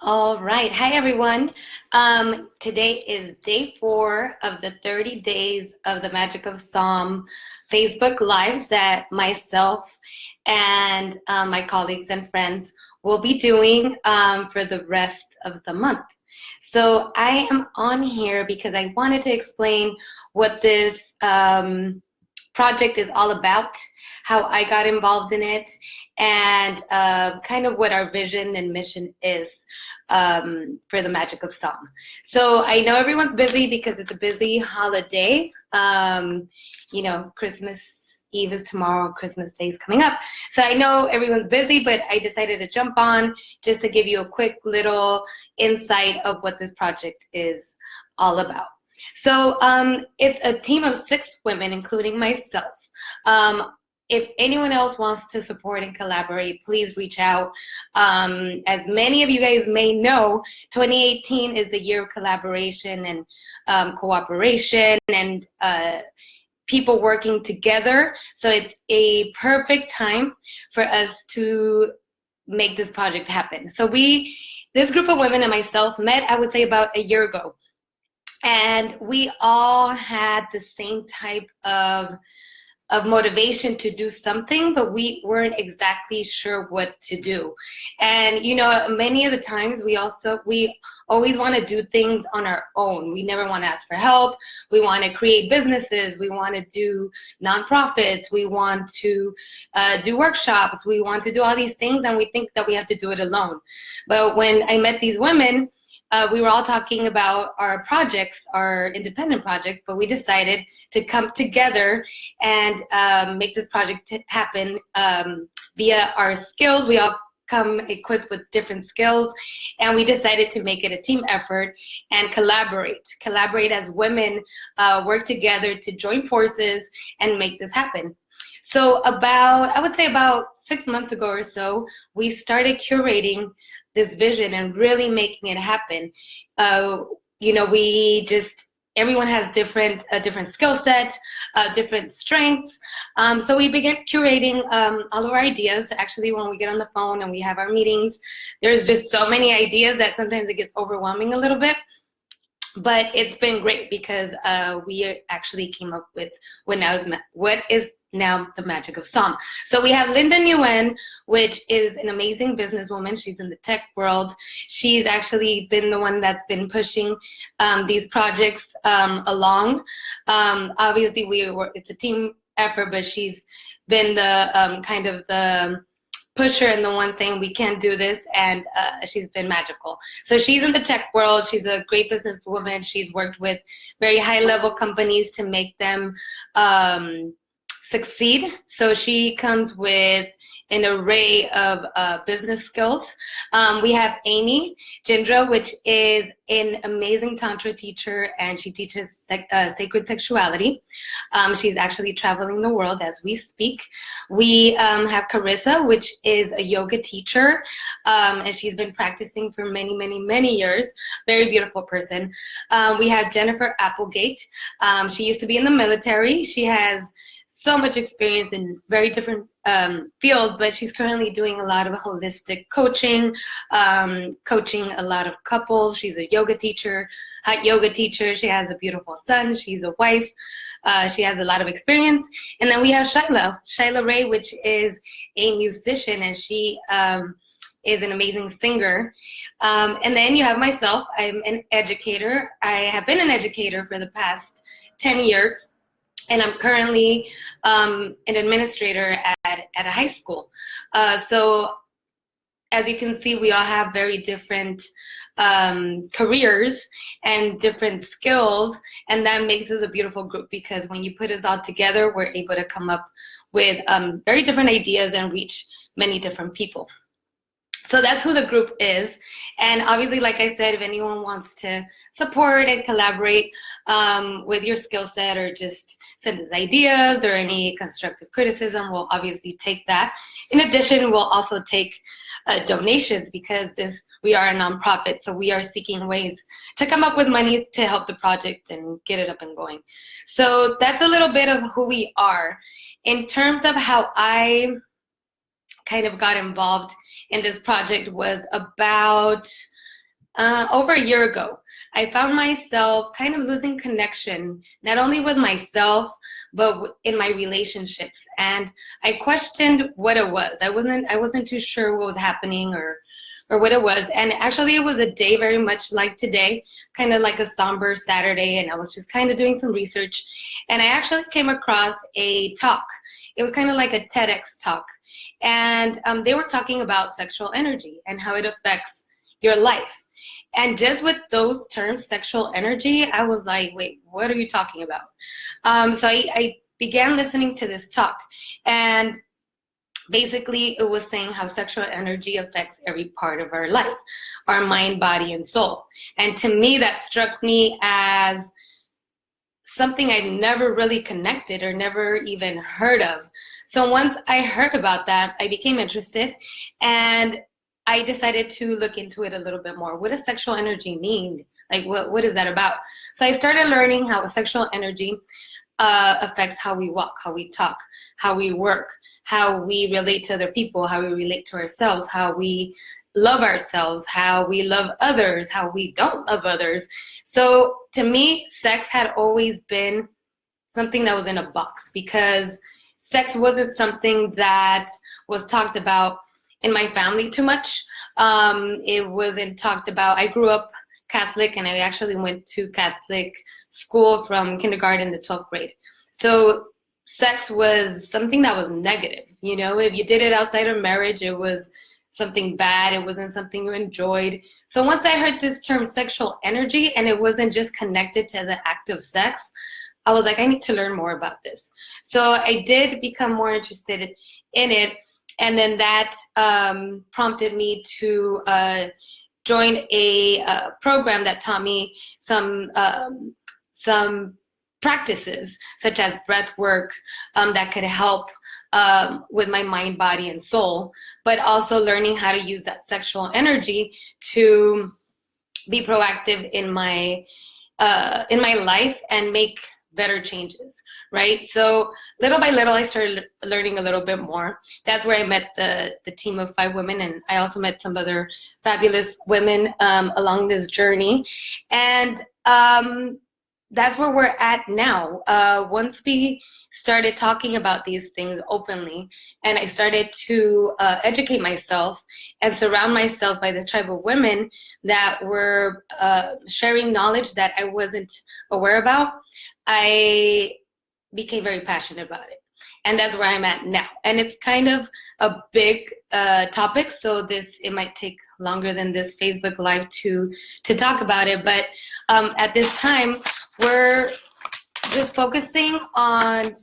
All right. Hi, everyone. Today is day 4 of the 30 days of the Magic of Psalm Facebook Lives that myself and my colleagues and friends will be doing for the rest of the month. So I am on here because I wanted to explain what this project is all about, how I got involved in it, and kind of what our vision and mission is for the Magic of Psalm. So I know everyone's busy because it's a busy holiday. Christmas Eve is tomorrow, Christmas Day is coming up. So I know everyone's busy, but I decided to jump on just to give you a quick little insight of what this project is all about. So it's a team of 6 women, including myself. If anyone else wants to support and collaborate, please reach out. As many of you guys may know, 2018 is the year of collaboration and cooperation and people working together. So it's a perfect time for us to make this project happen. So this group of women and myself met, I would say, about a year ago. And we all had the same type of motivation to do something, but we weren't exactly sure what to do. And many of the times we always want to do things on our own. We never want to ask for help. We want to create businesses. We want to do nonprofits. We want to do workshops. We want to do all these things, and we think that we have to do it alone. But when I met these women, we were all talking about our projects, our independent projects, but we decided to come together and make this project happen via our skills. We all come equipped with different skills, and we decided to make it a team effort and collaborate as women, work together to join forces and make this happen. So I would say about 6 months ago or so, we started curating this vision and really making it happen. Everyone has a different skill set, different strengths. So we began curating all of our ideas. Actually, when we get on the phone and we have our meetings, there's just so many ideas that sometimes it gets overwhelming a little bit. But it's been great because we actually came up with what is now the Magic of Psalm. So we have Linda Nguyen, which is an amazing businesswoman. She's in the tech world. She's actually been the one that's been pushing these projects along. Obviously, it's a team effort, but she's been the kind of the pusher and the one saying we can't do this, and she's been magical. So she's in the tech world. She's a great businesswoman. She's worked with very high-level companies to make them succeed. So she comes with an array of business skills. We have Amy Jindra, which is an amazing Tantra teacher, and she teaches sacred sexuality. She's actually traveling the world as we speak. We have Carissa, which is a yoga teacher, and she's been practicing for many, many, many years. Very beautiful person. We have Jennifer Applegate. She used to be in the military. She has so much experience in very different fields, but she's currently doing a lot of holistic coaching, coaching a lot of couples. She's a yoga teacher, hot yoga teacher. She has a beautiful son. She's a wife. She has a lot of experience. And then we have Shyla Ray, which is a musician, and she is an amazing singer. And then you have myself. I'm an educator. I have been an educator for the past 10 years. And I'm currently an administrator at a high school. So as you can see, we all have very different careers and different skills. And that makes us a beautiful group, because when you put us all together, we're able to come up with very different ideas and reach many different people. So that's who the group is. And obviously, like I said, if anyone wants to support and collaborate with your skill set, or just send us ideas or any constructive criticism, we'll obviously take that. In addition, we'll also take donations, because we are a nonprofit, so we are seeking ways to come up with money to help the project and get it up and going. So that's a little bit of who we are. In terms of how I kind of got involved in this project, was about Over a year ago, I found myself kind of losing connection, not only with myself, but in my relationships. And I questioned what it was. I wasn't too sure what was happening or what it was. And actually it was a day very much like today, kind of like a somber Saturday. And I was just kind of doing some research. And I actually came across a talk. It was kind of like a TEDx talk. And they were talking about sexual energy and how it affects your life. And just with those terms, sexual energy, I was like, wait, what are you talking about? So I began listening to this talk. And basically, it was saying how sexual energy affects every part of our life, our mind, body, and soul. And to me, that struck me as something I'd never really connected or never even heard of. So once I heard about that, I became interested, and I decided to look into it a little bit more. What does sexual energy mean? Like, what is that about? So I started learning how sexual energy affects how we walk, how we talk, how we work, how we relate to other people, how we relate to ourselves, how we love ourselves, how we love others, how we don't love others. So to me, sex had always been something that was in a box, because sex wasn't something that was talked about in my family too much. It wasn't talked about. I grew up Catholic, and I actually went to Catholic school from kindergarten to 12th grade. So sex was something that was negative. You know, if you did it outside of marriage, it was something bad. It wasn't something you enjoyed. So once I heard this term sexual energy, and it wasn't just connected to the act of sex, I was like, I need to learn more about this. So I did become more interested in it. And then that prompted me to join a program that taught me some practices, such as breath work, that could help with my mind, body, and soul, but also learning how to use that sexual energy to be proactive in my life and make better changes, right? So little by little, I started learning a little bit more. That's where I met the team of 5 women, and I also met some other fabulous women along this journey. And that's where we're at now. Once we started talking about these things openly, and I started to educate myself and surround myself by this tribe of women that were sharing knowledge that I wasn't aware about, I became very passionate about it. And that's where I'm at now. And it's kind of a big topic, so it might take longer than this Facebook Live to talk about it. But at this time, we're just focusing on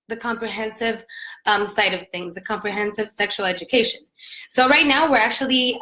the comprehensive side of things, the comprehensive sexual education. So right now, we're actually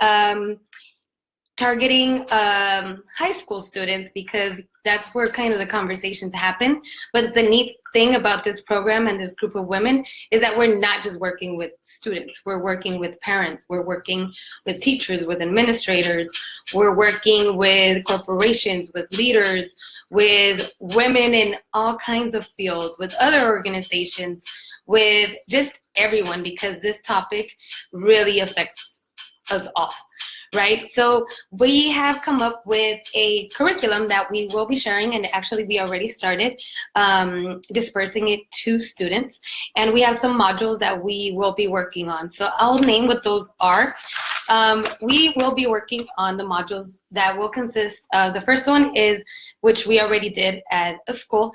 targeting high school students, because that's where kind of the conversations happen. But the neat thing about this program and this group of women is that we're not just working with students. We're working with parents. We're working with teachers, with administrators. We're working with corporations, with leaders, with women in all kinds of fields, with other organizations, with just everyone, because this topic really affects us all. Right? So we have come up with a curriculum that we will be sharing, and actually we already started dispersing it to students. And we have some modules that we will be working on. So I'll name what those are. We will be working on the modules that will consist of, the first one is, which we already did at a school.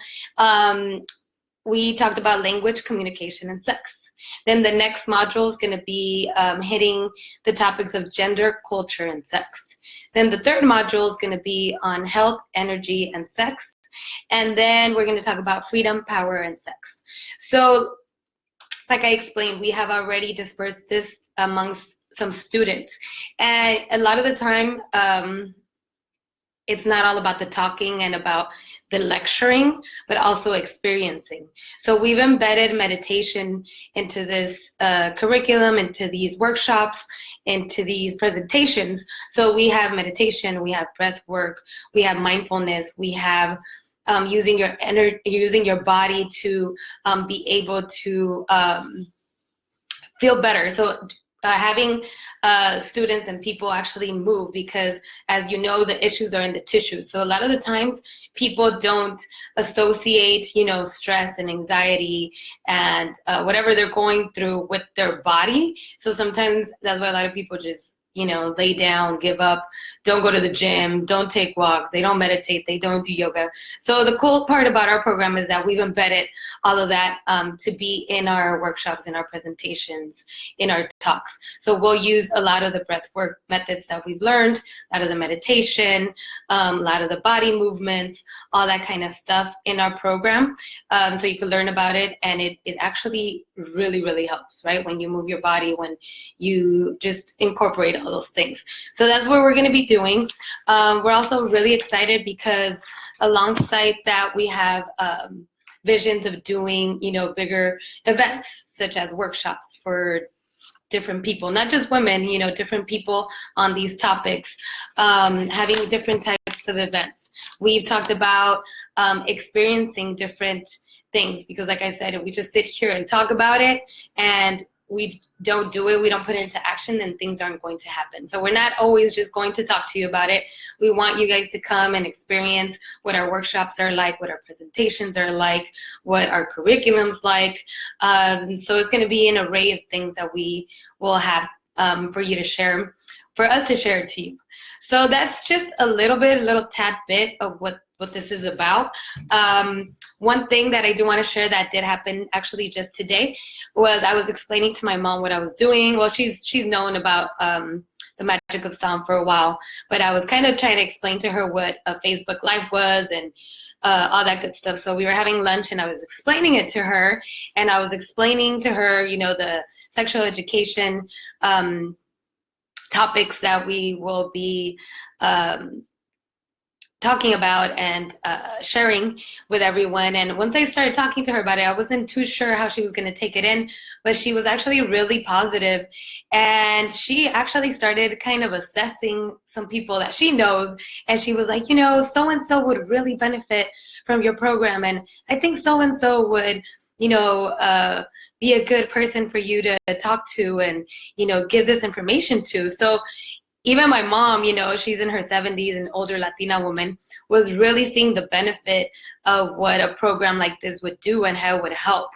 We talked about language, communication, and sex. Then the next module is going to be hitting the topics of gender, culture, and sex. Then the third module is going to be on health, energy, and sex. And then we're going to talk about freedom, power, and sex. So, like I explained, we have already dispersed this amongst some students. And a lot of the time, it's not all about the talking and about the lecturing, but also experiencing. So we've embedded meditation into this curriculum, into these workshops, into these presentations. So we have meditation, we have breath work, we have mindfulness, we have using your body to be able to feel better. So having students and people actually move, because as you know, the issues are in the tissues. So a lot of the times people don't associate, you know, stress and anxiety and whatever they're going through with their body. So sometimes that's why a lot of people just, you know, lay down, give up, don't go to the gym, don't take walks, they don't meditate, they don't do yoga. So the cool part about our program is that we've embedded all of that to be in our workshops, in our presentations, in our talks. So we'll use a lot of the breath work methods that we've learned, a lot of the meditation, a lot of the body movements, all that kind of stuff in our program. So you can learn about it, and it actually really, really helps, right? When you move your body, when you just incorporate all those things. So that's what we're going to be doing. We're also really excited because alongside that, we have visions of doing, you know, bigger events such as workshops for different people, not just women, you know, different people on these topics, having different types of events. We've talked about experiencing different things, because like I said, if we just sit here and talk about it and we don't do it, we don't put it into action, then things aren't going to happen. So we're not always just going to talk to you about it. We want you guys to come and experience what our workshops are like, what our presentations are like, what our curriculum's like. So it's going to be an array of things that we will have for you to share, for us to share to you. So that's just a little tad bit of what this is about. One thing that I do want to share that did happen actually just today was I was explaining to my mom what I was doing. Well, she's known about the magic of sound for a while, but I was kind of trying to explain to her what a Facebook Live was and all that good stuff. So we were having lunch and I was explaining it to her, and I was explaining to her, you know, the sexual education topics that we will be talking about and sharing with everyone. And once I started talking to her about it, I wasn't too sure how she was going to take it in, but she was actually really positive. And she actually started kind of assessing some people that she knows. And she was like, you know, so-and-so would really benefit from your program. And I think so-and-so would, you know, be a good person for you to talk to and, you know, give this information to. So even my mom, you know, she's in her 70s, an older Latina woman, was really seeing the benefit of what a program like this would do and how it would help.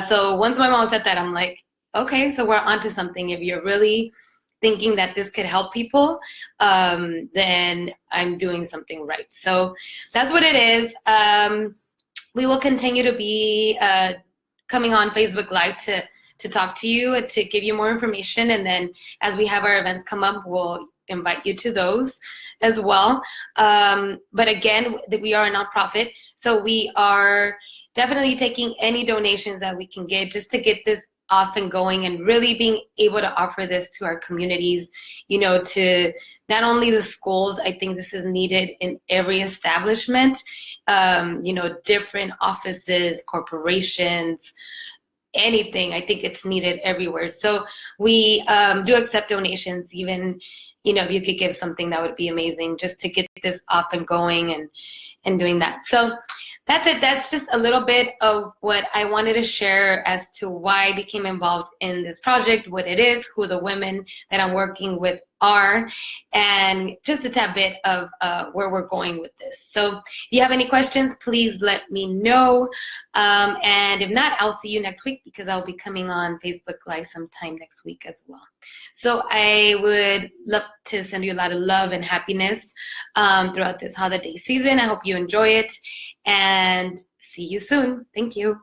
So once my mom said that, I'm like, okay, so we're onto something. If you're really thinking that this could help people, then I'm doing something right. So that's what it is. We will continue to be coming on Facebook Live to talk to you and to give you more information. And then as we have our events come up, we'll invite you to those as well. But again, we are a nonprofit, so we are definitely taking any donations that we can get just to get this off and going and really being able to offer this to our communities, you know, to not only the schools. I think this is needed in every establishment, you know, different offices, corporations, anything. I think it's needed everywhere. So we do accept donations. Even, you know, if you could give something, that would be amazing, just to get this up and going and doing that. So that's it. That's just a little bit of what I wanted to share as to why I became involved in this project, what it is, who the women that I'm working with are, and just a tad bit of where we're going with this. So if you have any questions, please let me know. And if not, I'll see you next week, because I'll be coming on Facebook Live sometime next week as well. So I would love to send you a lot of love and happiness throughout this holiday season. I hope you enjoy it, and see you soon. Thank you.